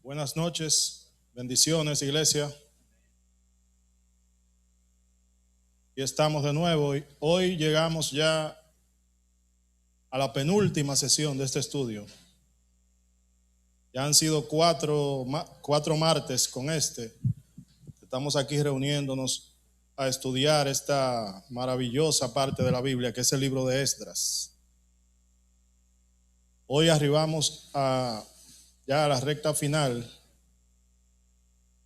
Buenas noches, bendiciones, iglesia. Y estamos de nuevo. Hoy llegamos ya a la penúltima sesión de este estudio. Ya han sido cuatro martes con este. Estamos aquí reuniéndonos a estudiar esta maravillosa parte de la Biblia, que es el libro de Esdras. Hoy arribamos ya a la recta final,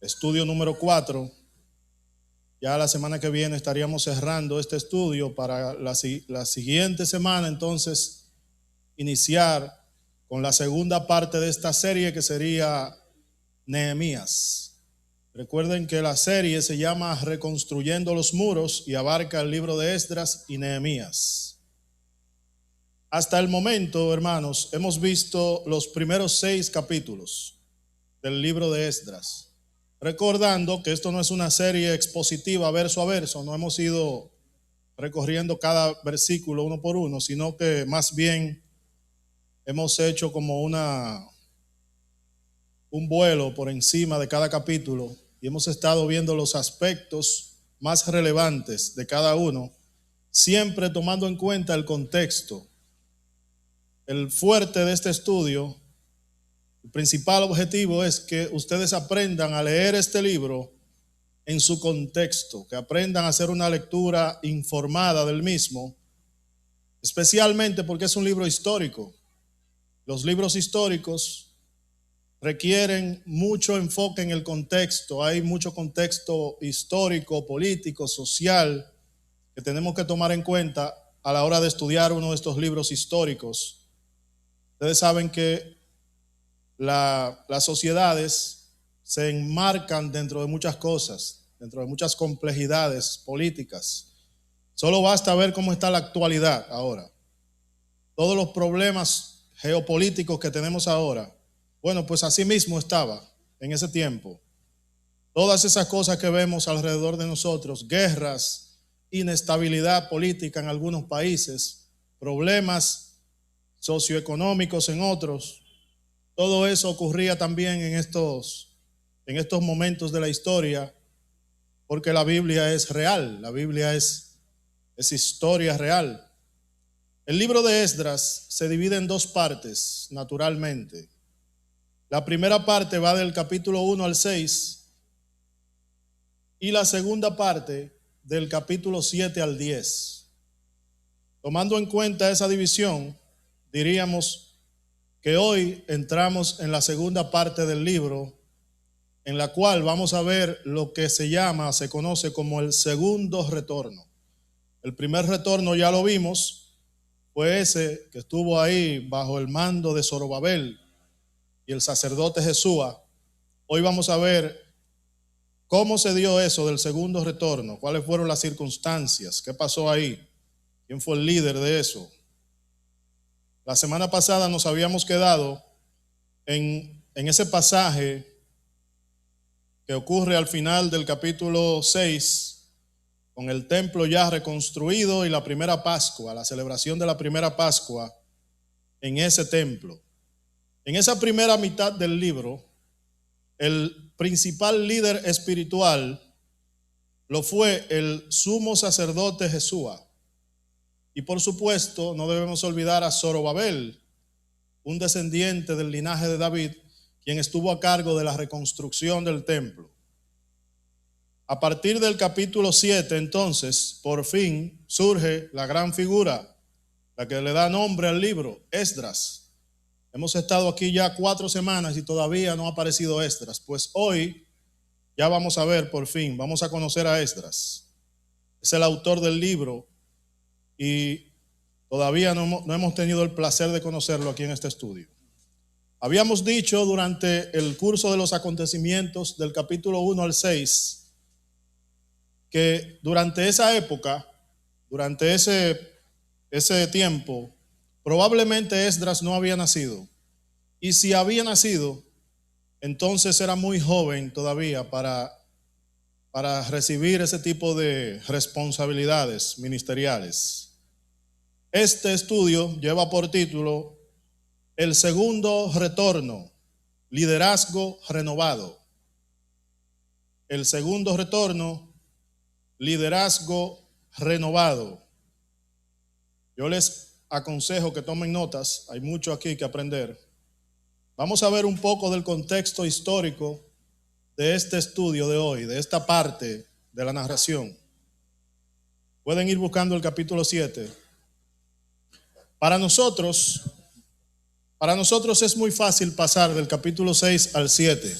estudio número 4. Ya la semana que viene estaríamos cerrando este estudio para la siguiente semana, entonces, iniciar con la segunda parte de esta serie, que sería Nehemías. Recuerden que la serie se llama Reconstruyendo los Muros y abarca el libro de Esdras y Nehemías. Hasta el momento, hermanos, hemos visto los primeros 6 capítulos del libro de Esdras. Recordando que esto no es una serie expositiva verso a verso, no hemos ido recorriendo cada versículo uno por uno, sino que más bien hemos hecho como un vuelo por encima de cada capítulo y hemos estado viendo los aspectos más relevantes de cada uno, siempre tomando en cuenta el contexto. El fuerte de este estudio, el principal objetivo es que ustedes aprendan a leer este libro en su contexto, que aprendan a hacer una lectura informada del mismo, especialmente porque es un libro histórico. Los libros históricos requieren mucho enfoque en el contexto, hay mucho contexto histórico, político, social, que tenemos que tomar en cuenta a la hora de estudiar uno de estos libros históricos. Ustedes saben que las sociedades se enmarcan dentro de muchas cosas, dentro de muchas complejidades políticas. Solo basta ver cómo está la actualidad ahora. Todos los problemas geopolíticos que tenemos ahora, bueno, pues así mismo estaba en ese tiempo. Todas esas cosas que vemos alrededor de nosotros, guerras, inestabilidad política en algunos países, problemas socioeconómicos en otros, todo eso ocurría también en estos momentos de la historia, porque la Biblia es real, la Biblia es historia real. El libro de Esdras se divide en 2 partes, naturalmente. La primera parte va del capítulo 1 al 6 y la segunda parte del capítulo 7 al 10. Tomando en cuenta esa división, diríamos que hoy entramos en la segunda parte del libro, en la cual vamos a ver lo que se conoce como el segundo retorno. El primer retorno ya lo vimos, fue ese que estuvo ahí bajo el mando de Zorobabel y el sacerdote Jesúa. Hoy vamos a ver cómo se dio eso del segundo retorno, cuáles fueron las circunstancias, qué pasó ahí, quién fue el líder de eso. La semana pasada nos habíamos quedado en ese pasaje que ocurre al final del capítulo 6, con el templo ya reconstruido y la primera Pascua, la celebración de la primera Pascua en ese templo. En esa primera mitad del libro, el principal líder espiritual lo fue el sumo sacerdote Jesúa. Y por supuesto, no debemos olvidar a Zorobabel, un descendiente del linaje de David, quien estuvo a cargo de la reconstrucción del templo. A partir del capítulo 7, entonces, por fin surge la gran figura, la que le da nombre al libro, Esdras. Hemos estado aquí ya 4 semanas y todavía no ha aparecido Esdras. Pues hoy ya vamos a ver, por fin, vamos a conocer a Esdras. Es el autor del libro y todavía no hemos tenido el placer de conocerlo aquí en este estudio. Habíamos dicho durante el curso de los acontecimientos del capítulo 1 al 6 que durante esa época, durante ese tiempo, probablemente Esdras no había nacido. Y si había nacido, entonces era muy joven todavía para recibir ese tipo de responsabilidades ministeriales. Este estudio lleva por título El segundo retorno, liderazgo renovado. El segundo retorno, liderazgo renovado. Yo les aconsejo que tomen notas, hay mucho aquí que aprender. Vamos a ver un poco del contexto histórico de este estudio de hoy, de esta parte de la narración. Pueden ir buscando el capítulo 7. Para nosotros es muy fácil pasar del capítulo 6 al 7.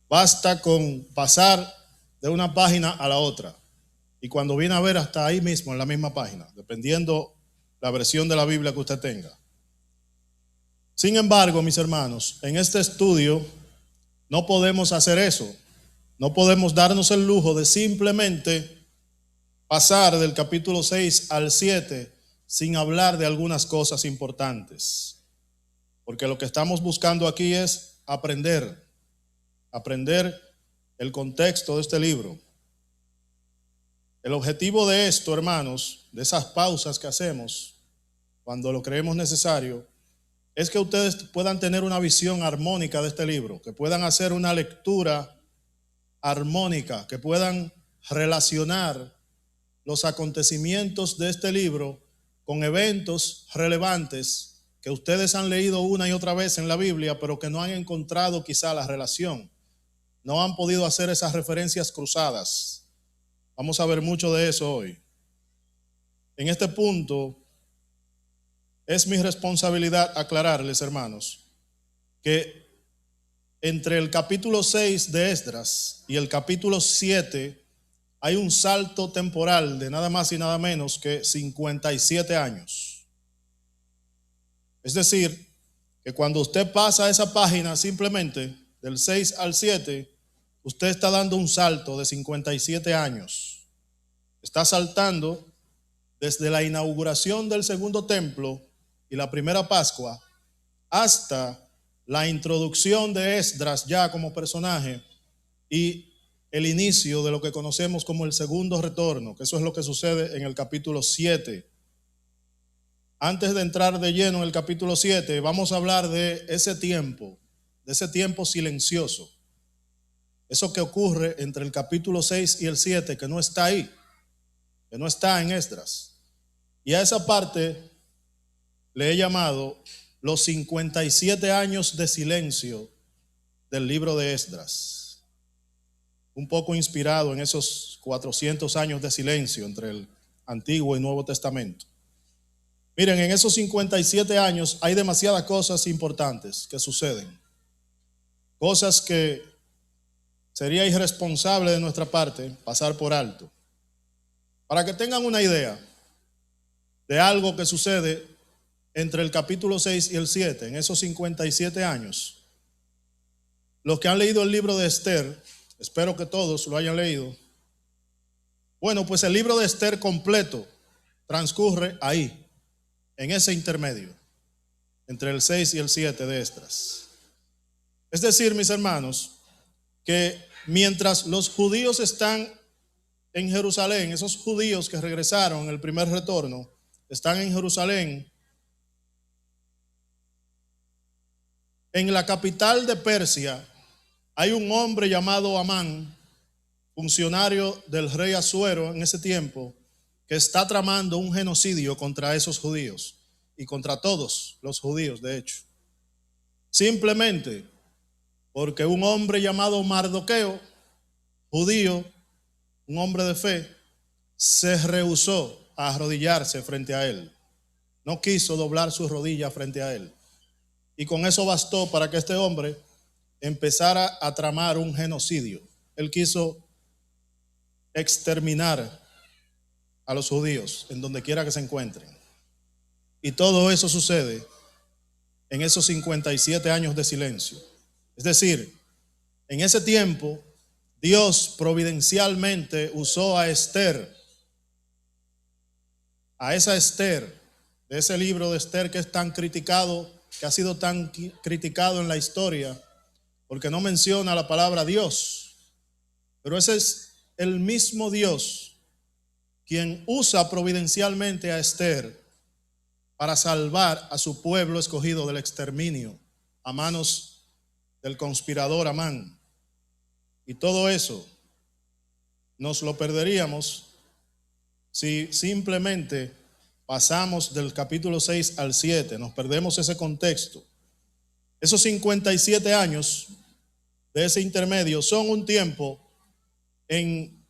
Basta con pasar de una página a la otra. Y cuando viene a ver, hasta ahí mismo, en la misma página, dependiendo la versión de la Biblia que usted tenga. Sin embargo, mis hermanos, en este estudio no podemos hacer eso. No podemos darnos el lujo de simplemente pasar del capítulo 6 al 7 sin hablar de algunas cosas importantes. Porque lo que estamos buscando aquí es aprender el contexto de este libro. El objetivo de esto, hermanos, de esas pausas que hacemos cuando lo creemos necesario, es que ustedes puedan tener una visión armónica de este libro, que puedan hacer una lectura armónica, que puedan relacionar los acontecimientos de este libro con eventos relevantes que ustedes han leído una y otra vez en la Biblia, pero que no han encontrado quizá la relación, no han podido hacer esas referencias cruzadas. Vamos a ver mucho de eso hoy. En este punto, es mi responsabilidad aclararles, hermanos, que entre el capítulo 6 de Esdras y el capítulo 7 hay un salto temporal de nada más y nada menos que 57 años. Es decir, que cuando usted pasa esa página simplemente del 6 al 7, usted está dando un salto de 57 años. Está saltando desde la inauguración del segundo templo y la primera Pascua hasta la introducción de Esdras ya como personaje y el inicio de lo que conocemos como el segundo retorno, que eso es lo que sucede en el capítulo 7. Antes de entrar de lleno en el capítulo 7, vamos a hablar de ese tiempo silencioso. Eso que ocurre entre el capítulo 6 y el 7, que no está ahí, que no está en Esdras. Y a esa parte le he llamado los 57 años de silencio del libro de Esdras. Un poco inspirado en esos 400 años de silencio entre el Antiguo y Nuevo Testamento. Miren, en esos 57 años hay demasiadas cosas importantes que suceden. Cosas que sería irresponsable de nuestra parte pasar por alto. Para que tengan una idea de algo que sucede entre el capítulo 6 y el 7, en esos 57 años, los que han leído el libro de Esther, espero que todos lo hayan leído. Bueno, pues el libro de Esther completo transcurre ahí, en ese intermedio, entre el 6 y el 7 de Esdras. Es decir, mis hermanos, que mientras los judíos están en Jerusalén, esos judíos que regresaron en el primer retorno, están en Jerusalén, en la capital de Persia hay un hombre llamado Amán, funcionario del rey Asuero en ese tiempo, que está tramando un genocidio contra esos judíos y contra todos los judíos, de hecho. Simplemente porque un hombre llamado Mardoqueo, judío, un hombre de fe, se rehusó a arrodillarse frente a él. No quiso doblar su rodilla frente a él. Y con eso bastó para que este hombre empezara a tramar un genocidio. Él quiso exterminar a los judíos en donde quiera que se encuentren. Y todo eso sucede en esos 57 años de silencio. Es decir, en ese tiempo Dios providencialmente usó a Esther, a esa Esther, de ese libro de Esther que es tan criticado, que ha sido tan criticado en la historia, porque no menciona la palabra Dios. Pero ese es el mismo Dios quien usa providencialmente a Esther para salvar a su pueblo escogido del exterminio a manos del conspirador Amán. Y todo eso nos lo perderíamos si simplemente pasamos del capítulo 6 al 7, nos perdemos ese contexto. Esos 57 años de ese intermedio son un tiempo en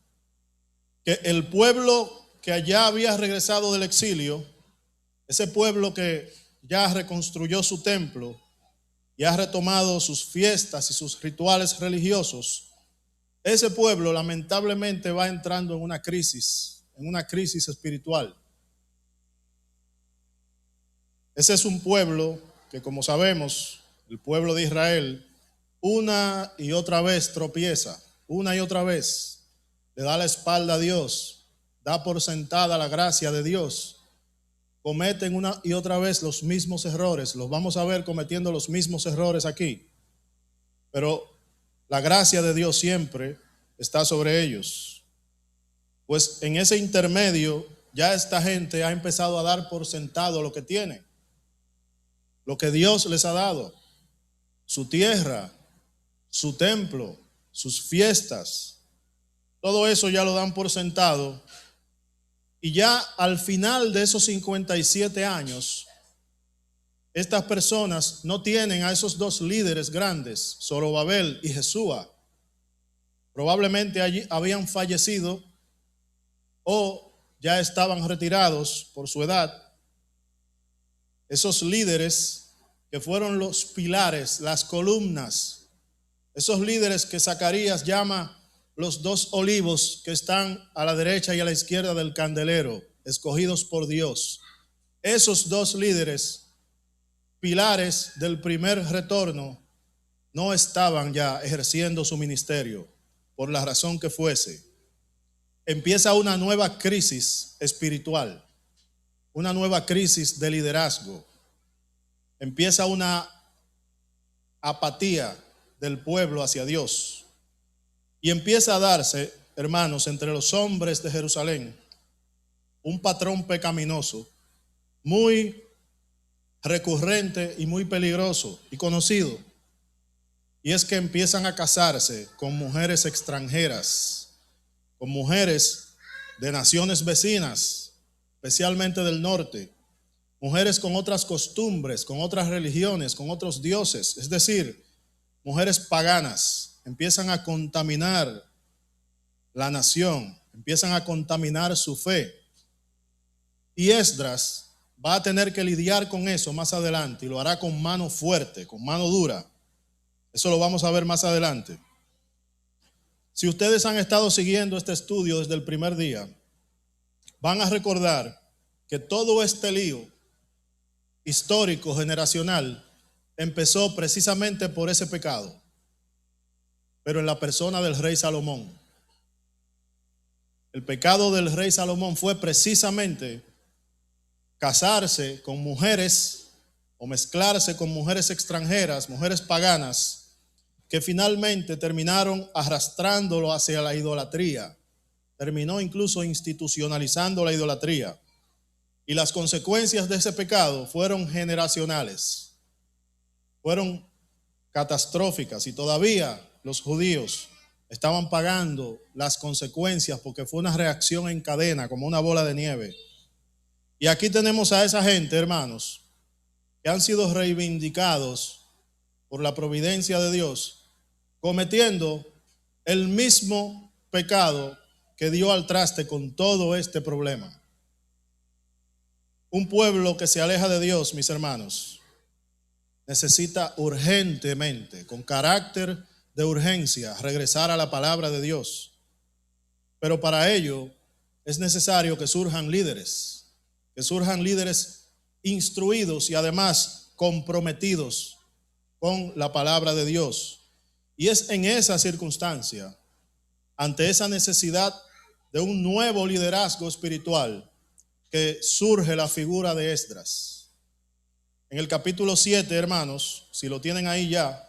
que el pueblo que allá había regresado del exilio, ese pueblo que ya reconstruyó su templo y ha retomado sus fiestas y sus rituales religiosos, ese pueblo lamentablemente va entrando en una crisis espiritual. Ese es un pueblo que, como sabemos, el pueblo de Israel, una y otra vez tropieza, una y otra vez le da la espalda a Dios, da por sentada la gracia de Dios, cometen una y otra vez los mismos errores, los vamos a ver cometiendo los mismos errores aquí, pero la gracia de Dios siempre está sobre ellos. Pues en ese intermedio ya esta gente ha empezado a dar por sentado lo que tiene, lo que Dios les ha dado, su tierra, su templo, sus fiestas, todo eso ya lo dan por sentado. Y ya al final de esos 57 años, estas personas no tienen a esos dos líderes grandes, Zorobabel y Jesúa. Probablemente allí habían fallecido o ya estaban retirados por su edad. Esos líderes que fueron los pilares, las columnas, esos líderes que Zacarías llama los dos olivos que están a la derecha y a la izquierda del candelero, escogidos por Dios. Esos dos líderes, pilares del primer retorno, no estaban ya ejerciendo su ministerio, por la razón que fuese. Empieza una nueva crisis espiritual, una nueva crisis de liderazgo. Empieza una apatía del pueblo hacia Dios. Y empieza a darse, hermanos, entre los hombres de Jerusalén, un patrón pecaminoso muy recurrente y muy peligroso y conocido. Y es que empiezan a casarse con mujeres extranjeras, con mujeres de naciones vecinas, especialmente del norte, mujeres con otras costumbres, con otras religiones, con otros dioses, es decir, mujeres paganas. Empiezan a contaminar la nación, empiezan a contaminar su fe. Y Esdras va a tener que lidiar con eso más adelante y lo hará con mano fuerte, con mano dura. Eso lo vamos a ver más adelante. Si ustedes han estado siguiendo este estudio desde el primer día, van a recordar que todo este lío histórico, generacional, empezó precisamente por ese pecado, pero en la persona del rey Salomón. El pecado del rey Salomón fue precisamente casarse con mujeres o mezclarse con mujeres extranjeras, mujeres paganas, que finalmente terminaron arrastrándolo hacia la idolatría. Terminó incluso institucionalizando la idolatría. Y las consecuencias de ese pecado fueron generacionales, fueron catastróficas, y todavía los judíos estaban pagando las consecuencias porque fue una reacción en cadena, como una bola de nieve. Y aquí tenemos a esa gente, hermanos, que han sido reivindicados por la providencia de Dios, cometiendo el mismo pecado que dio al traste con todo este problema. Un pueblo que se aleja de Dios, mis hermanos, necesita urgentemente, con carácter de urgencia, regresar a la palabra de Dios. Pero para ello es necesario que surjan líderes instruidos y además comprometidos con la palabra de Dios. Y es en esa circunstancia, ante esa necesidad de un nuevo liderazgo espiritual, que surge la figura de Esdras. En el capítulo 7, hermanos, si lo tienen ahí ya,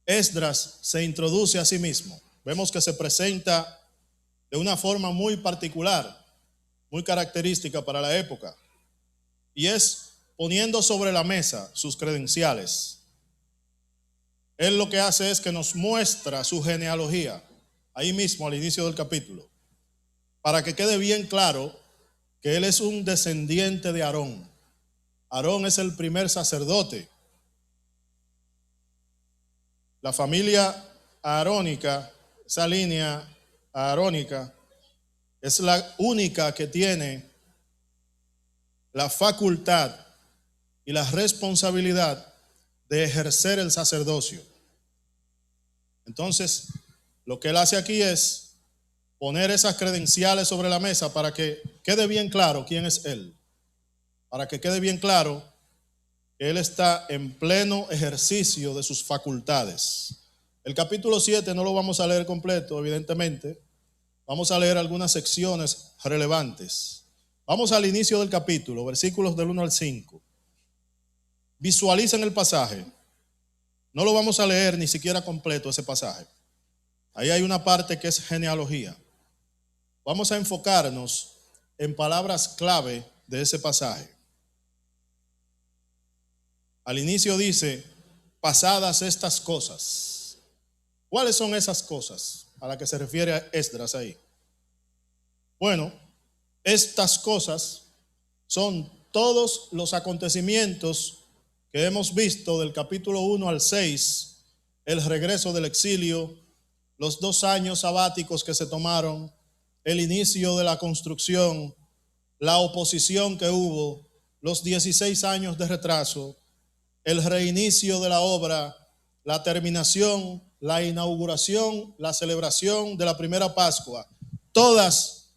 Esdras se introduce a sí mismo. Vemos que se presenta de una forma muy particular, muy característica para la época, y es poniendo sobre la mesa sus credenciales. Él lo que hace es que nos muestra su genealogía, ahí mismo al inicio del capítulo, para que quede bien claro que él es un descendiente de Aarón. Aarón es el primer sacerdote. La familia aarónica, esa línea aarónica, es la única que tiene la facultad y la responsabilidad de ejercer el sacerdocio. Entonces, lo que él hace aquí es poner esas credenciales sobre la mesa para que quede bien claro quién es él, para que quede bien claro que él está en pleno ejercicio de sus facultades. El capítulo 7 no lo vamos a leer completo, evidentemente. Vamos a leer algunas secciones relevantes. Vamos al inicio del capítulo, versículos del 1 al 5. Visualicen el pasaje. No lo vamos a leer ni siquiera completo ese pasaje. Ahí hay una parte que es genealogía. Vamos a enfocarnos en palabras clave de ese pasaje. Al inicio dice, pasadas estas cosas. ¿Cuáles son esas cosas a las que se refiere Esdras ahí? Bueno, estas cosas son todos los acontecimientos que hemos visto del capítulo 1 al 6, el regreso del exilio, los 2 años sabáticos que se tomaron, el inicio de la construcción, la oposición que hubo, los 16 años de retraso, el reinicio de la obra, la terminación, la inauguración, la celebración de la primera Pascua. Todas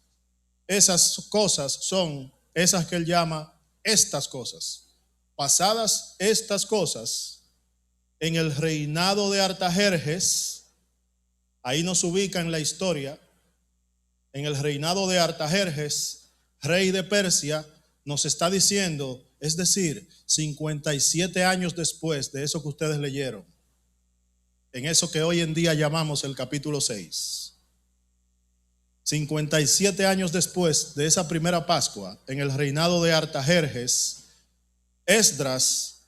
esas cosas son esas que él llama estas cosas. Pasadas estas cosas, en el reinado de Artajerjes, ahí nos ubica en la historia, en el reinado de Artajerjes, rey de Persia, nos está diciendo, es decir, 57 años después de eso que ustedes leyeron, en eso que hoy en día llamamos el capítulo 6. 57 años después de esa primera Pascua, en el reinado de Artajerjes, Esdras,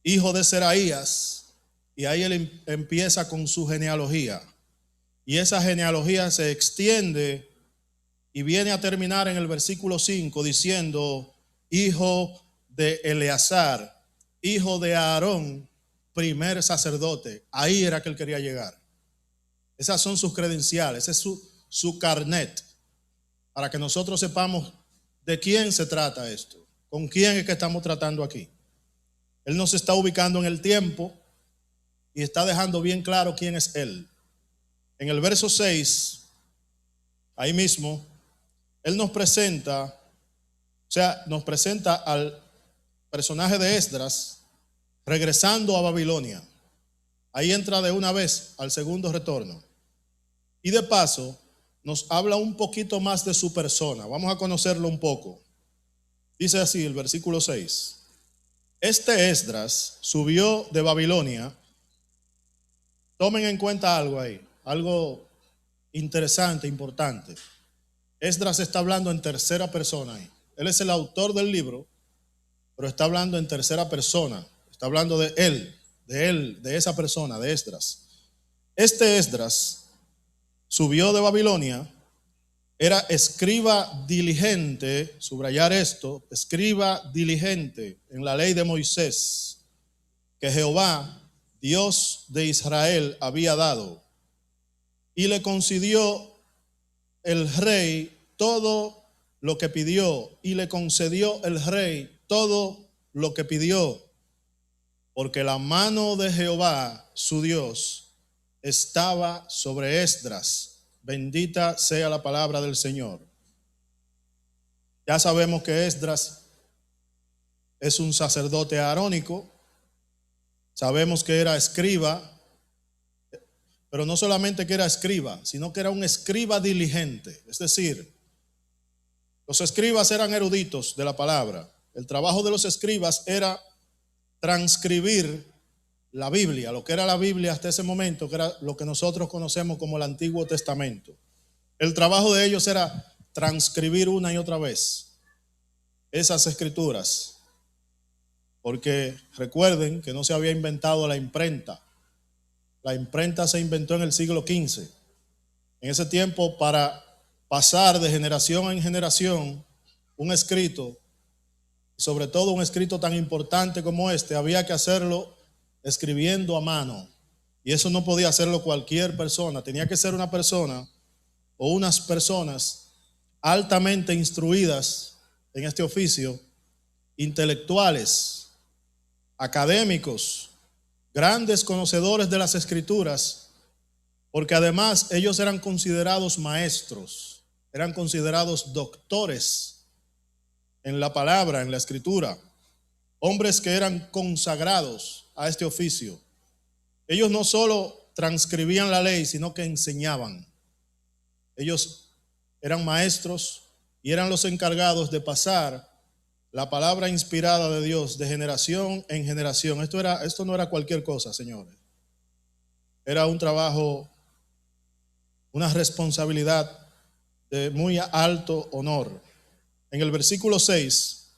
hijo de Seraías, y ahí él empieza con su genealogía. Y esa genealogía se extiende y viene a terminar en el versículo 5 diciendo, hijo de Eleazar, hijo de Aarón, primer sacerdote. Ahí era que él quería llegar. Esas son sus credenciales, es su carnet, para que nosotros sepamos de quién se trata esto, con quién es que estamos tratando aquí. Él nos está ubicando en el tiempo y está dejando bien claro quién es él. En el verso 6, ahí mismo, él nos presenta al personaje de Esdras regresando a Babilonia. Ahí entra de una vez al segundo retorno. Y de paso, nos habla un poquito más de su persona. Vamos a conocerlo un poco. Dice así el versículo 6. Este Esdras subió de Babilonia. Tomen en cuenta algo ahí, algo interesante, importante. Esdras está hablando en tercera persona ahí. Él es el autor del libro, pero está hablando en tercera persona. Está hablando de él, de esa persona, de Esdras. Este Esdras subió de Babilonia, era escriba diligente, subrayar esto, escriba diligente en la ley de Moisés, que Jehová, Dios de Israel, había dado. Y le concedió el rey todo lo que pidió, y le concedió el rey todo lo que pidió, porque la mano de Jehová, su Dios, estaba sobre Esdras. Bendita sea la palabra del Señor. Ya sabemos que Esdras es un sacerdote arónico. Sabemos que era escriba, pero no solamente que era escriba, sino que era un escriba diligente. Es decir, los escribas eran eruditos de la palabra. El trabajo de los escribas era transcribir la Biblia, lo que era la Biblia hasta ese momento, que era lo que nosotros conocemos como el Antiguo Testamento. El trabajo de ellos era transcribir una y otra vez esas escrituras, porque recuerden que no se había inventado la imprenta. La imprenta se inventó en el siglo XV. En ese tiempo, para pasar de generación en generación un escrito, sobre todo un escrito tan importante como este, había que hacerlo escribiendo a mano. Y eso no podía hacerlo cualquier persona. Tenía que ser una persona o unas personas altamente instruidas en este oficio, intelectuales, académicos, grandes conocedores de las escrituras, porque además ellos eran considerados maestros, eran considerados doctores en la palabra, en la escritura, hombres que eran consagrados a este oficio. Ellos no solo transcribían la ley, sino que enseñaban. Ellos eran maestros y eran los encargados de pasar la palabra inspirada de Dios de generación en generación. Esto no era cualquier cosa, señores. Era un trabajo, una responsabilidad de muy alto honor. En el versículo 6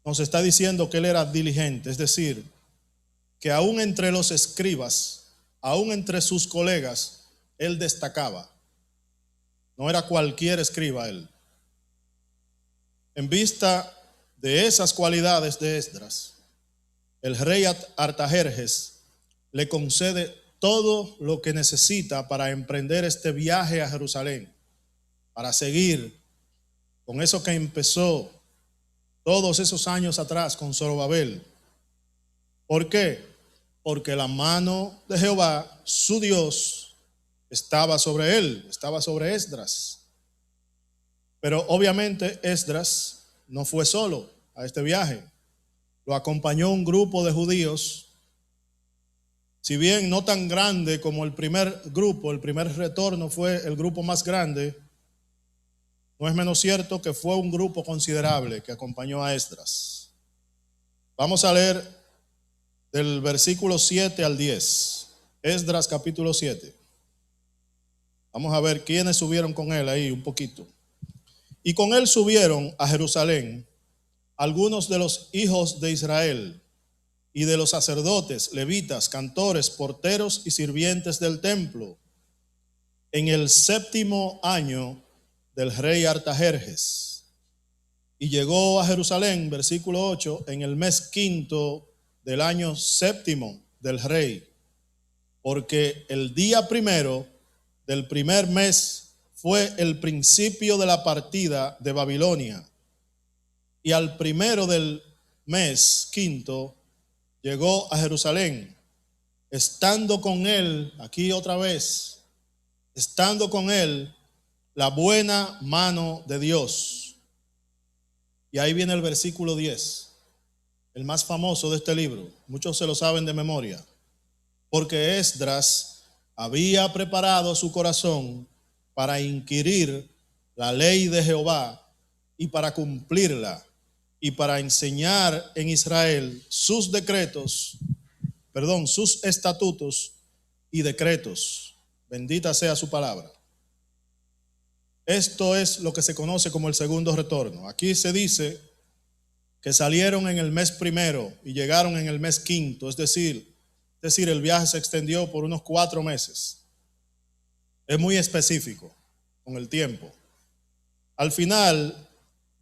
nos está diciendo que él era diligente, es decir, que aún entre los escribas, aún entre sus colegas, él destacaba. No era cualquier escriba él. En vista de esas cualidades de Esdras, el rey Artajerjes le concede todo lo que necesita para emprender este viaje a Jerusalén, para seguir con eso que empezó todos esos años atrás con Zorobabel. ¿Por qué? Porque la mano de Jehová, su Dios, estaba sobre él, estaba sobre Esdras. Pero obviamente Esdras no fue solo a este viaje. Lo acompañó un grupo de judíos, si bien no tan grande como el primer grupo, el primer retorno fue el grupo más grande, no es menos cierto que fue un grupo considerable que acompañó a Esdras. Vamos a leer del versículo 7 al 10, Esdras capítulo 7. Vamos a ver quiénes subieron con él ahí un poquito. Y con él subieron a Jerusalén algunos de los hijos de Israel y de los sacerdotes, levitas, cantores, porteros y sirvientes del templo, en el 7º año del rey Artajerjes. Y llegó a Jerusalén, versículo 8, en el mes 5 del año 7º del rey, porque el día primero del primer mes fue el principio de la partida de Babilonia. Y al primero del mes 5 llegó a Jerusalén, estando con él, aquí otra vez, estando con él la buena mano de Dios. Y ahí viene el versículo 10, el más famoso de este libro. Muchos se lo saben de memoria. Porque Esdras había preparado su corazón para inquirir la ley de Jehová y para cumplirla, y para enseñar en Israel sus sus estatutos y decretos. Bendita sea su palabra. Esto es lo que se conoce como el segundo retorno. Aquí se dice que salieron en el mes primero y llegaron en el mes 5, es decir, el viaje se extendió por unos 4 meses. Es muy específico con el tiempo. Al final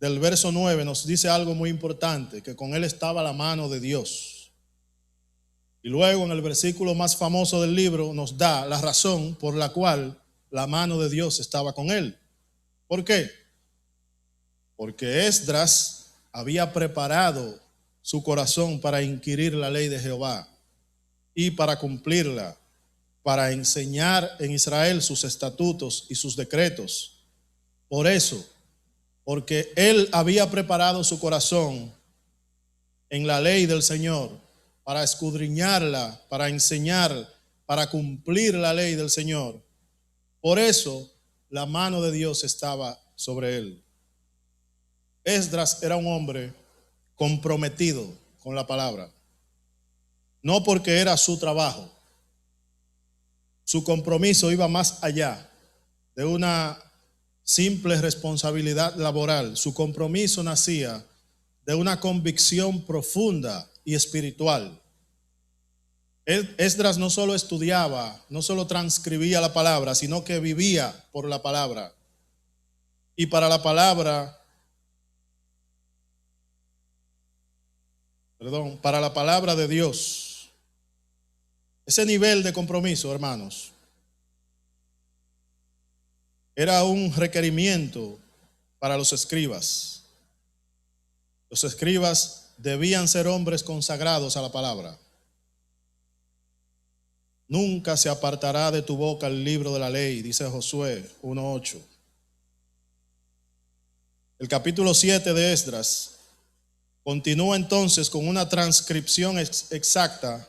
del verso 9 nos dice algo muy importante, que con él estaba la mano de Dios. Y luego en el versículo más famoso del libro nos da la razón por la cual la mano de Dios estaba con él. ¿Por qué? Porque Esdras había preparado su corazón para inquirir la ley de Jehová y para cumplirla, para enseñar en Israel sus estatutos y sus decretos. Por eso, porque él había preparado su corazón en la ley del Señor, para escudriñarla, para enseñar, para cumplir la ley del Señor. Por eso la mano de Dios estaba sobre él. Esdras era un hombre comprometido con la palabra, no porque era su trabajo. Su compromiso iba más allá de una simple responsabilidad laboral. Su compromiso nacía de una convicción profunda y espiritual. Esdras no solo estudiaba, no solo transcribía la palabra, sino que vivía por la palabra. Y para la palabra, para la palabra de Dios. Ese nivel de compromiso, hermanos, era un requerimiento para los escribas. Los escribas debían ser hombres consagrados a la palabra. Nunca se apartará de tu boca el libro de la ley, dice Josué 1:8. El capítulo 7 de Esdras continúa entonces con una transcripción exacta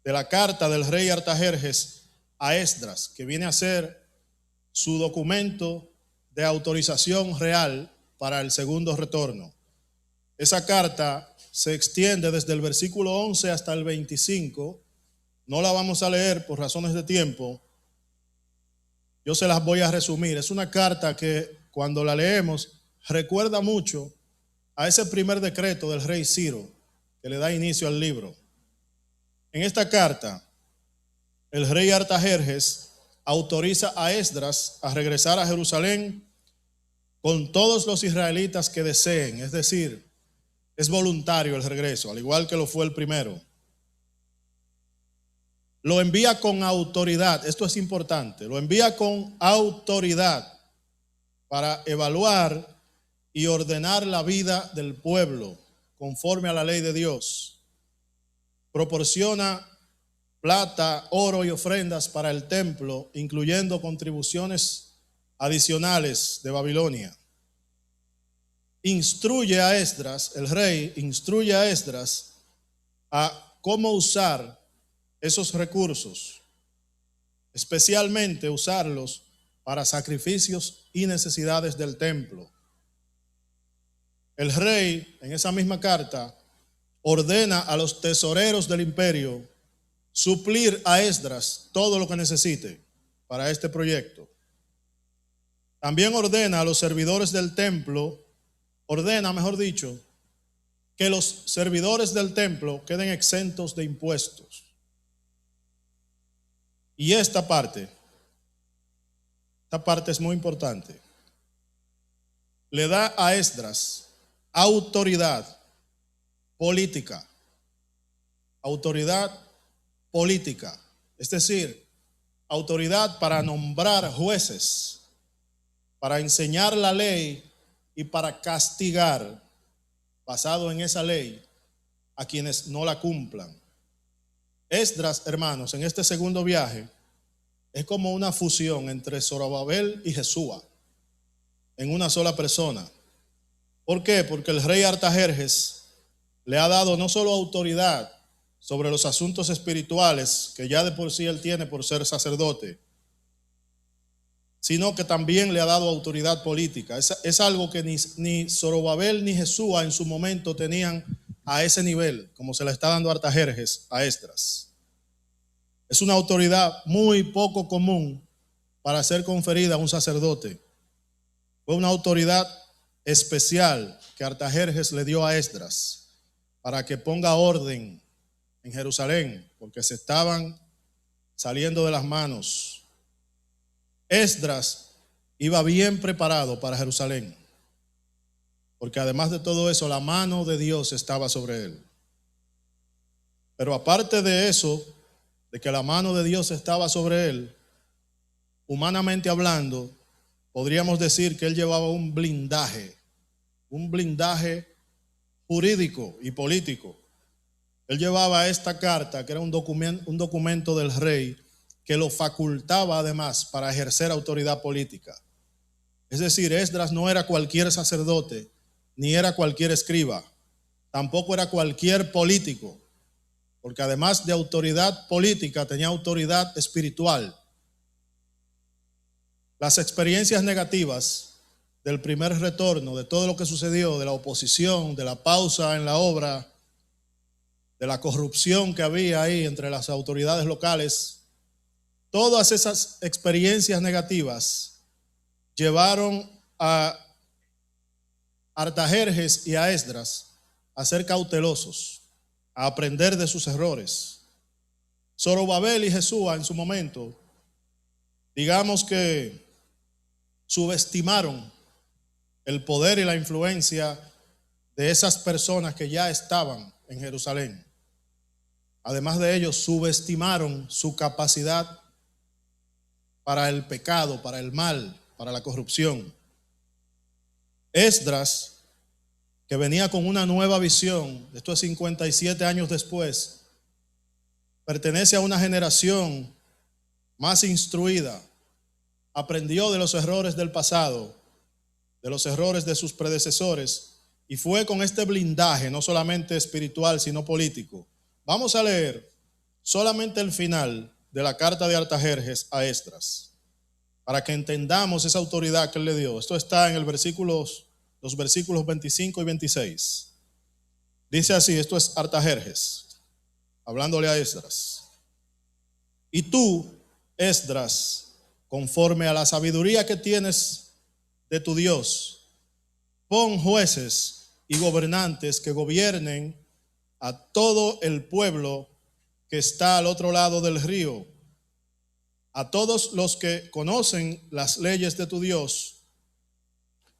de la carta del rey Artajerjes a Esdras, que viene a ser su documento de autorización real para el segundo retorno. Esa carta se extiende desde el versículo 11 hasta el 25. No la vamos a leer por razones de tiempo. Yo se las voy a resumir. Es una carta que cuando la leemos recuerda mucho a ese primer decreto del rey Ciro que le da inicio al libro. En esta carta, el rey Artajerjes autoriza a Esdras a regresar a Jerusalén con todos los israelitas que deseen, es decir, es voluntario el regreso, al igual que lo fue el primero. Lo envía con autoridad, esto es importante, lo envía con autoridad para evaluar y ordenar la vida del pueblo conforme a la ley de Dios. Proporciona plata, oro y ofrendas para el templo, incluyendo contribuciones adicionales de Babilonia. Instruye a Esdras, el rey instruye a Esdras a cómo usar esos recursos, especialmente usarlos para sacrificios y necesidades del templo. El rey, en esa misma carta, ordena a los tesoreros del imperio suplir a Esdras todo lo que necesite para este proyecto. También ordena a los servidores del templo, que los servidores del templo queden exentos de impuestos. Y esta parte es muy importante. Le da a Esdras autoridad política. Autoridad política. Es decir, autoridad para nombrar jueces, para enseñar la ley y para castigar, basado en esa ley, a quienes no la cumplan. Esdras, hermanos, en este segundo viaje es como una fusión entre Zorobabel y Jesúa en una sola persona. ¿Por qué? Porque el rey Artajerjes le ha dado no solo autoridad sobre los asuntos espirituales, que ya de por sí él tiene por ser sacerdote, sino que también le ha dado autoridad política. Es algo que ni Zorobabel ni Jesúa en su momento tenían a ese nivel, como se le está dando Artajerjes a Esdras. Es una autoridad muy poco común para ser conferida a un sacerdote. Fue una autoridad especial que Artajerjes le dio a Esdras para que ponga orden en Jerusalén, porque se estaban saliendo de las manos. Esdras iba bien preparado para Jerusalén, porque además de todo eso, la mano de Dios estaba sobre él. Pero aparte de eso, de que la mano de Dios estaba sobre él, humanamente hablando, podríamos decir que él llevaba un blindaje jurídico y político. Él llevaba esta carta, que era un documento del rey, que lo facultaba además para ejercer autoridad política. Es decir, Esdras no era cualquier sacerdote, ni era cualquier escriba, tampoco era cualquier político, porque además de autoridad política, tenía autoridad espiritual. Las experiencias negativas del primer retorno, de todo lo que sucedió, de la oposición, de la pausa en la obra, de la corrupción que había ahí entre las autoridades locales, todas esas experiencias negativas llevaron a Artajerjes y a Esdras a ser cautelosos, a aprender de sus errores. Zorobabel y Jesúa en su momento, digamos que subestimaron el poder y la influencia de esas personas que ya estaban en Jerusalén. Además de ello, subestimaron su capacidad para el pecado, para el mal, para la corrupción. Esdras, que venía con una nueva visión, esto es 57 años después, pertenece a una generación más instruida, aprendió de los errores del pasado, de los errores de sus predecesores, y fue con este blindaje, no solamente espiritual, sino político. Vamos a leer solamente el final de la carta de Artajerjes a Esdras, para que entendamos esa autoridad que él le dio. Esto está en los versículos 25 y 26. Dice así, esto es Artajerjes, hablándole a Esdras. Y tú, Esdras, conforme a la sabiduría que tienes de tu Dios, pon jueces y gobernantes que gobiernen a todo el pueblo que está al otro lado del río, a todos los que conocen las leyes de tu Dios,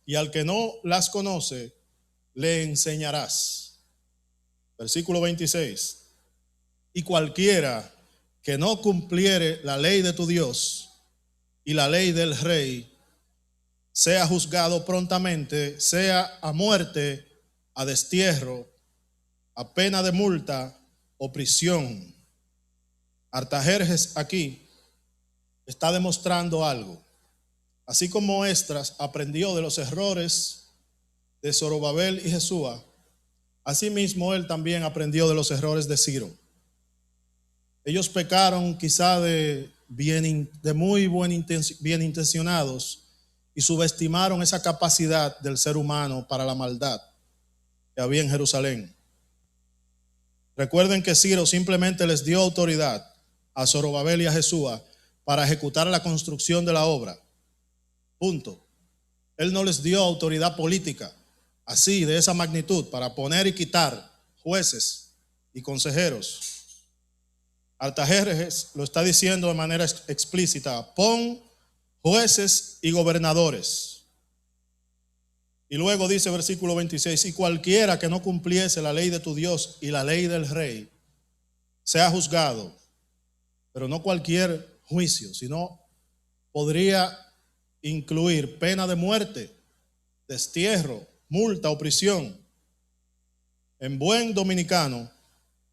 y al que no las conoce, le enseñarás. Versículo 26. Y cualquiera que no cumpliere la ley de tu Dios y la ley del rey, sea juzgado prontamente, sea a muerte, a destierro, a pena de multa o prisión. Artajerjes aquí está demostrando algo. Así como Esdras aprendió de los errores de Zorobabel y Jesúa, asimismo él también aprendió de los errores de Ciro. Ellos pecaron quizá de muy bien intencionados y subestimaron esa capacidad del ser humano para la maldad que había en Jerusalén. Recuerden que Ciro simplemente les dio autoridad a Zorobabel y a Jesúa para ejecutar la construcción de la obra. Punto. Él no les dio autoridad política, así, de esa magnitud, para poner y quitar jueces y consejeros. Artajerjes lo está diciendo de manera explícita: pon jueces y gobernadores. Y luego dice versículo 26, y cualquiera que no cumpliese la ley de tu Dios y la ley del rey, sea juzgado, pero no cualquier juicio, sino podría incluir pena de muerte, destierro, multa o prisión. En buen dominicano,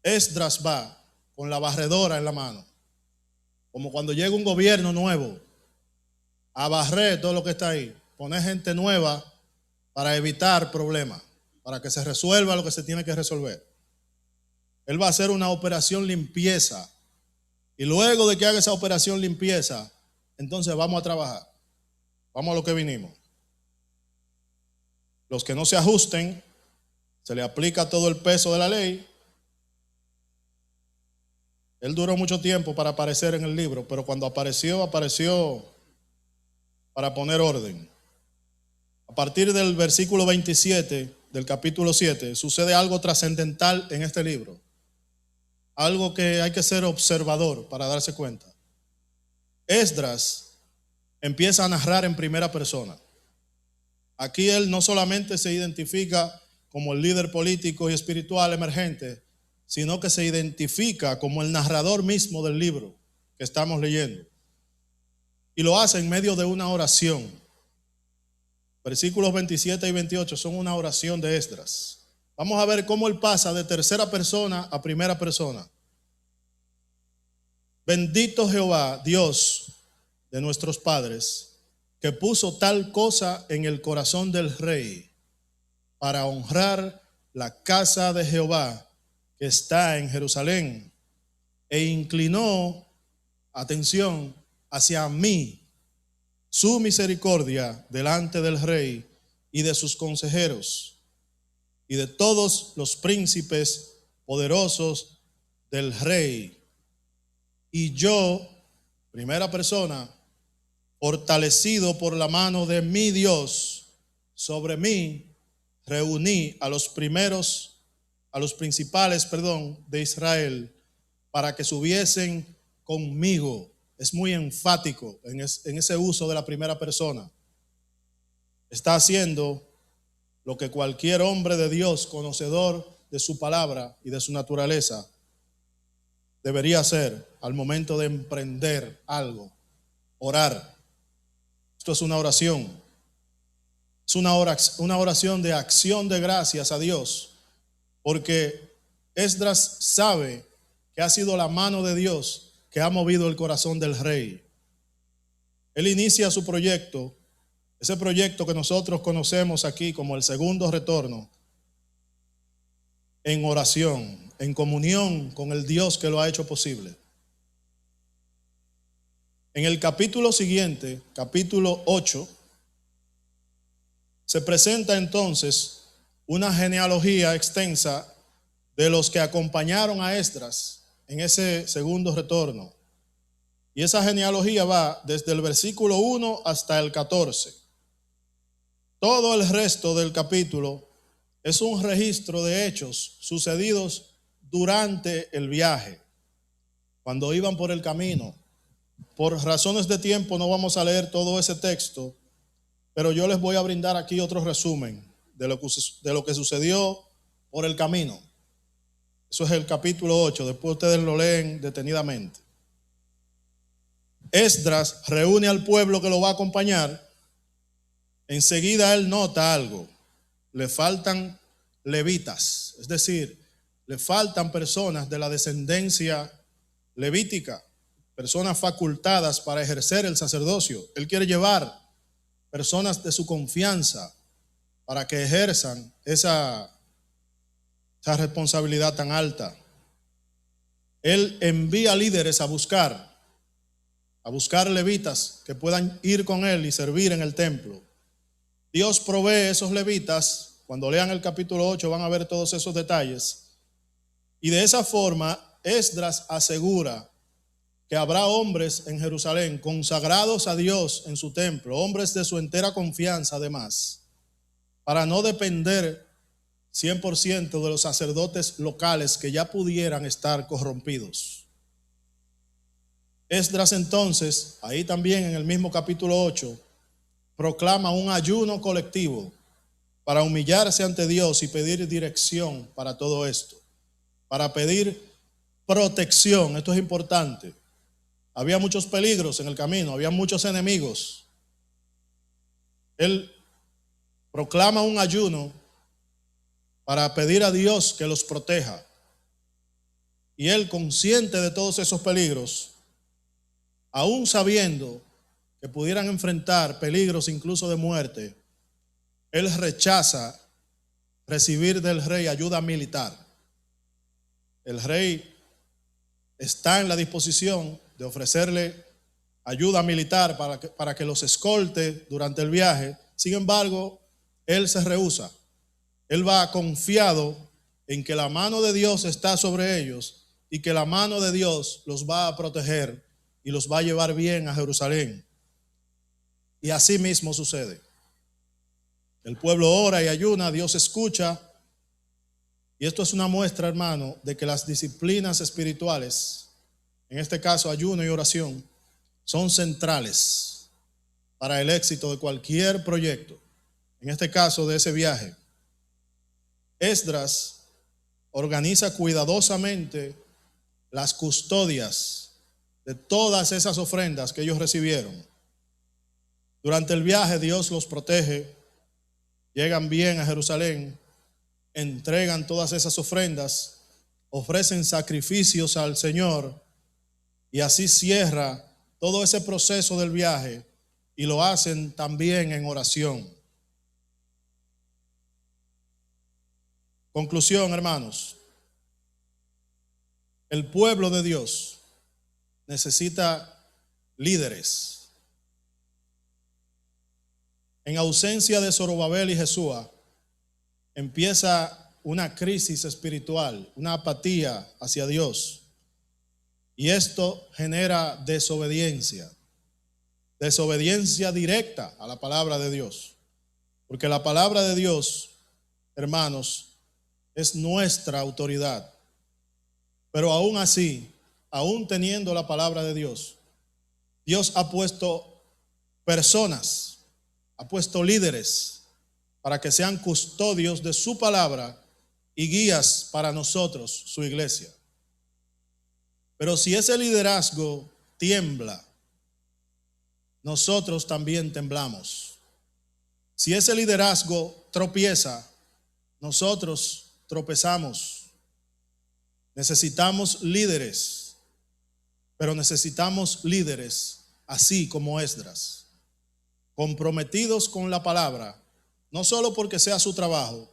Esdras va con la barredora en la mano, como cuando llega un gobierno nuevo a barrer todo lo que está ahí, poner gente nueva para evitar problemas, para que se resuelva lo que se tiene que resolver. Él va a hacer una operación limpieza, y luego de que haga esa operación limpieza, entonces vamos a trabajar, vamos a lo que vinimos. Los que no se ajusten, se le aplica todo el peso de la ley. Él duró mucho tiempo para aparecer en el libro, pero cuando apareció para poner orden. A partir del versículo 27 del capítulo 7 sucede algo trascendental en este libro, algo que hay que ser observador para darse cuenta. Esdras empieza a narrar en primera persona. Aquí él no solamente se identifica como el líder político y espiritual emergente, sino que se identifica como el narrador mismo del libro que estamos leyendo. Y lo hace en medio de una oración. Versículos 27 y 28 son una oración de Esdras. Vamos a ver cómo él pasa de tercera persona a primera persona. Bendito Jehová, Dios de nuestros padres, que puso tal cosa en el corazón del rey para honrar la casa de Jehová que está en Jerusalén, e inclinó, atención, hacia mí su misericordia delante del rey y de sus consejeros y de todos los príncipes poderosos del rey. Y yo, primera persona, fortalecido por la mano de mi Dios, sobre mí reuní a los principales de Israel, para que subiesen conmigo. Es muy enfático en ese uso de la primera persona. Está haciendo lo que cualquier hombre de Dios, conocedor de su palabra y de su naturaleza, debería hacer al momento de emprender algo: orar. Esto es una oración. Es una oración de acción de gracias a Dios, porque Esdras sabe que ha sido la mano de Dios que ha movido el corazón del rey. Él inicia su proyecto, ese proyecto que nosotros conocemos aquí como el segundo retorno, en oración, en comunión con el Dios que lo ha hecho posible. En el capítulo siguiente, capítulo 8, se presenta entonces una genealogía extensa de los que acompañaron a Esdras en ese segundo retorno. Y esa genealogía va desde el versículo 1 hasta el 14. Todo el resto del capítulo es un registro de hechos sucedidos durante el viaje, cuando iban por el camino. Por razones de tiempo no vamos a leer todo ese texto, pero yo les voy a brindar aquí otro resumen de lo que sucedió por el camino. Eso es el capítulo 8, después ustedes lo leen detenidamente. Esdras reúne al pueblo que lo va a acompañar. Enseguida él nota algo: le faltan levitas, es decir, le faltan personas de la descendencia levítica, personas facultadas para ejercer el sacerdocio. Él quiere llevar personas de su confianza para que ejerzan esa responsabilidad tan alta. Él envía líderes a buscar levitas que puedan ir con él y servir en el templo. Dios provee esos levitas. Cuando lean el capítulo 8 van a ver todos esos detalles. Y de esa forma Esdras asegura que habrá hombres en Jerusalén consagrados a Dios en su templo, hombres de su entera confianza además, para no depender 100% de los sacerdotes locales que ya pudieran estar corrompidos. Esdras entonces, ahí también en el mismo capítulo 8, proclama un ayuno colectivo para humillarse ante Dios y pedir dirección para todo esto, para pedir protección. Esto es importante. Había muchos peligros en el camino, había muchos enemigos. Él proclama un ayuno para pedir a Dios que los proteja. Y él, consciente de todos esos peligros, aún sabiendo que pudieran enfrentar peligros incluso de muerte, él rechaza recibir del rey ayuda militar. El rey está en la disposición de ofrecerle ayuda militar para que los escolte durante el viaje. Sin embargo, él se rehúsa. Él va confiado en que la mano de Dios está sobre ellos y que la mano de Dios los va a proteger y los va a llevar bien a Jerusalén. Y así mismo sucede. El pueblo ora y ayuna, Dios escucha. Y esto es una muestra, hermano, de que las disciplinas espirituales, en este caso ayuno y oración, son centrales para el éxito de cualquier proyecto, en este caso de ese viaje. Esdras organiza cuidadosamente las custodias de todas esas ofrendas que ellos recibieron. Durante el viaje Dios los protege, llegan bien a Jerusalén, entregan todas esas ofrendas, ofrecen sacrificios al Señor y así cierra todo ese proceso del viaje, y lo hacen también en oración. Conclusión, hermanos. El pueblo de Dios necesita líderes. En ausencia de Zorobabel y Jesúa, empieza una crisis espiritual, una apatía hacia Dios. Y esto genera desobediencia directa a la palabra de Dios. Porque la palabra de Dios, hermanos, es nuestra autoridad. Pero aún así, aún teniendo la palabra de Dios, Dios ha puesto personas, ha puesto líderes para que sean custodios de su palabra y guías para nosotros, su iglesia. Pero si ese liderazgo tiembla, nosotros también temblamos. Si ese liderazgo tropieza, nosotros tropezamos. Necesitamos líderes, pero necesitamos líderes así como Esdras, comprometidos con la palabra, no solo porque sea su trabajo,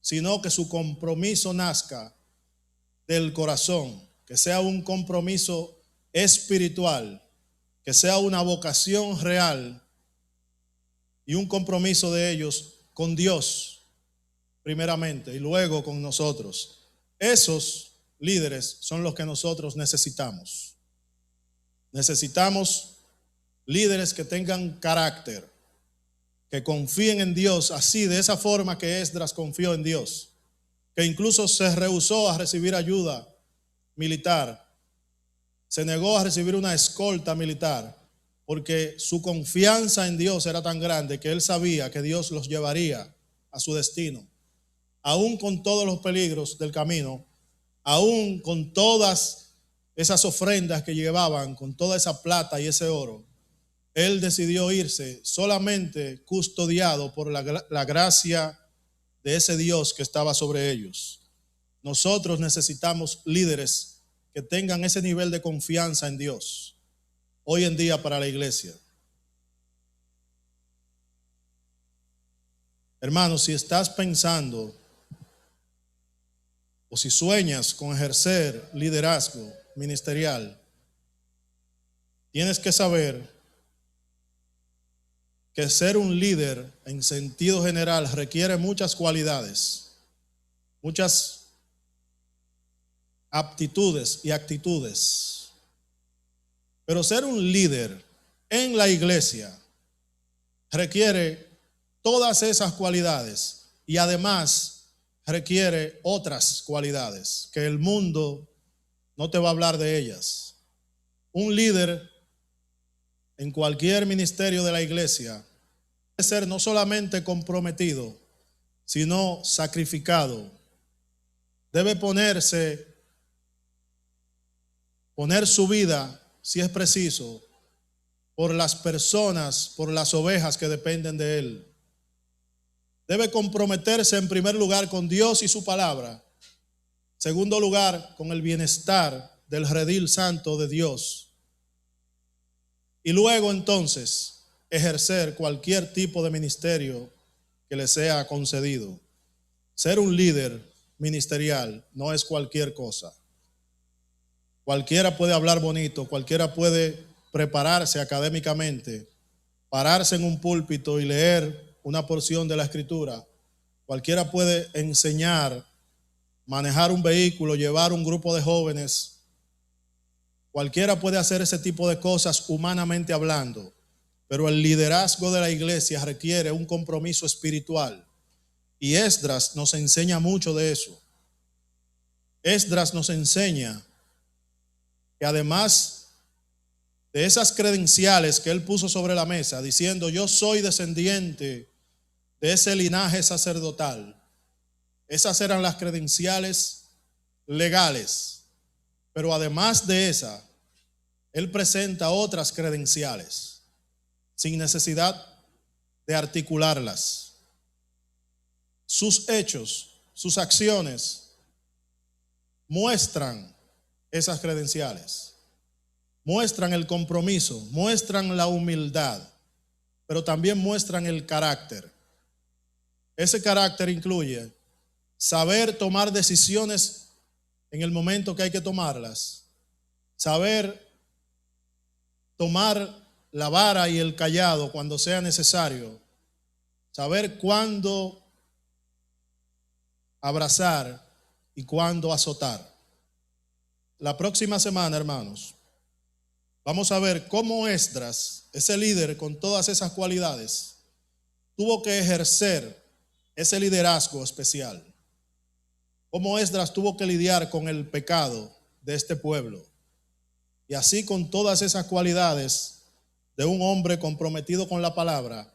sino que su compromiso nazca del corazón, que sea un compromiso espiritual, que sea una vocación real y un compromiso de ellos con Dios primeramente y luego con nosotros. Esos líderes son los que nosotros necesitamos. Necesitamos líderes que tengan carácter, que confíen en Dios así, de esa forma que Esdras confió en Dios, que incluso se rehusó a recibir ayuda militar, se negó a recibir una escolta militar, porque su confianza en Dios era tan grande que él sabía que Dios los llevaría a su destino, aún con todos los peligros del camino, aún con todas esas ofrendas que llevaban, con toda esa plata y ese oro. Él decidió irse solamente custodiado por la gracia de ese Dios que estaba sobre ellos. Nosotros necesitamos líderes que tengan ese nivel de confianza en Dios hoy en día para la iglesia. Hermanos, si estás pensando o si sueñas con ejercer liderazgo ministerial, tienes que saber que ser un líder en sentido general requiere muchas cualidades, muchas aptitudes y actitudes. Pero ser un líder en la iglesia requiere todas esas cualidades y además requiere otras cualidades que el mundo no te va a hablar de ellas. Un líder en cualquier ministerio de la iglesia debe ser no solamente comprometido, sino sacrificado. Debe poner su vida, si es preciso, por las personas, por las ovejas que dependen de él. Debe comprometerse en primer lugar con Dios y su palabra. Segundo lugar, con el bienestar del redil santo de Dios. Y luego entonces ejercer cualquier tipo de ministerio que le sea concedido. Ser un líder ministerial no es cualquier cosa. Cualquiera puede hablar bonito, cualquiera puede prepararse académicamente, pararse en un púlpito y leer una porción de la Escritura. Cualquiera puede enseñar, manejar un vehículo, llevar un grupo de jóvenes. Cualquiera puede hacer ese tipo de cosas humanamente hablando, pero el liderazgo de la iglesia requiere un compromiso espiritual. Y Esdras nos enseña mucho de eso. Esdras nos enseña que además de esas credenciales que él puso sobre la mesa, diciendo yo soy descendiente de ese linaje sacerdotal, esas eran las credenciales legales. Pero además de esa, él presenta otras credenciales sin necesidad de articularlas. Sus hechos, sus acciones muestran esas credenciales, muestran el compromiso, muestran la humildad, pero también muestran el carácter. Ese carácter incluye saber tomar decisiones en el momento que hay que tomarlas, saber tomar la vara y el cayado cuando sea necesario, saber cuándo abrazar y cuándo azotar. La próxima semana, hermanos, vamos a ver cómo Esdras, ese líder con todas esas cualidades, tuvo que ejercer ese liderazgo especial. Cómo Esdras tuvo que lidiar con el pecado de este pueblo. Y así, con todas esas cualidades de un hombre comprometido con la palabra,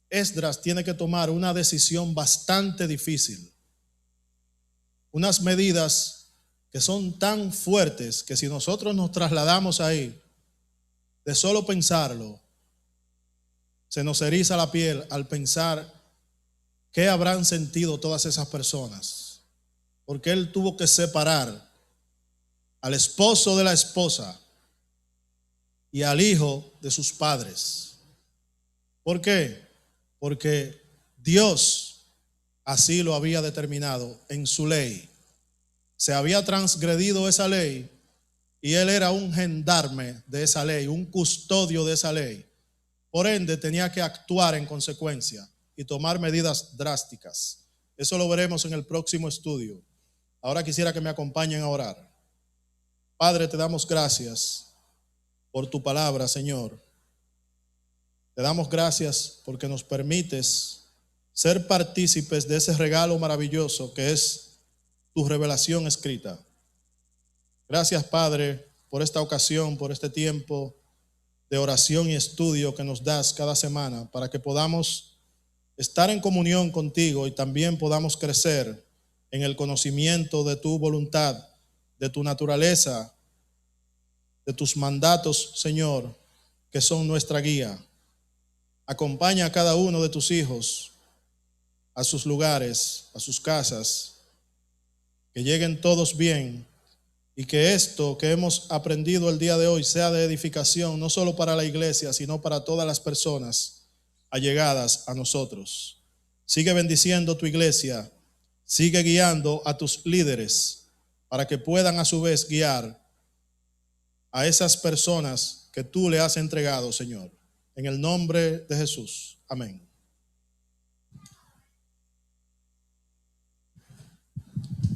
Esdras tiene que tomar una decisión bastante difícil. Unas medidas que son tan fuertes que si nosotros nos trasladamos ahí, de solo pensarlo, se nos eriza la piel al pensar qué habrán sentido todas esas personas. Porque él tuvo que separar al esposo de la esposa y al hijo de sus padres. ¿Por qué? Porque Dios así lo había determinado en su ley. Se había transgredido esa ley y él era un gendarme de esa ley, un custodio de esa ley. Por ende, tenía que actuar en consecuencia y tomar medidas drásticas. Eso lo veremos en el próximo estudio. Ahora quisiera que me acompañen a orar. Padre, te damos gracias por tu palabra, Señor. Te damos gracias porque nos permites ser partícipes de ese regalo maravilloso que es tu revelación escrita. Gracias, Padre, por esta ocasión, por este tiempo de oración y estudio que nos das cada semana para que podamos estar en comunión contigo y también podamos crecer en el conocimiento de tu voluntad, de tu naturaleza, de tus mandatos, Señor, que son nuestra guía. Acompaña a cada uno de tus hijos a sus lugares, a sus casas, que lleguen todos bien y que esto que hemos aprendido el día de hoy sea de edificación no solo para la iglesia, sino para todas las personas allegadas a nosotros. Sigue bendiciendo tu iglesia, sigue guiando a tus líderes para que puedan a su vez guiar a esas personas que tú le has entregado, Señor. En el nombre de Jesús. Amén.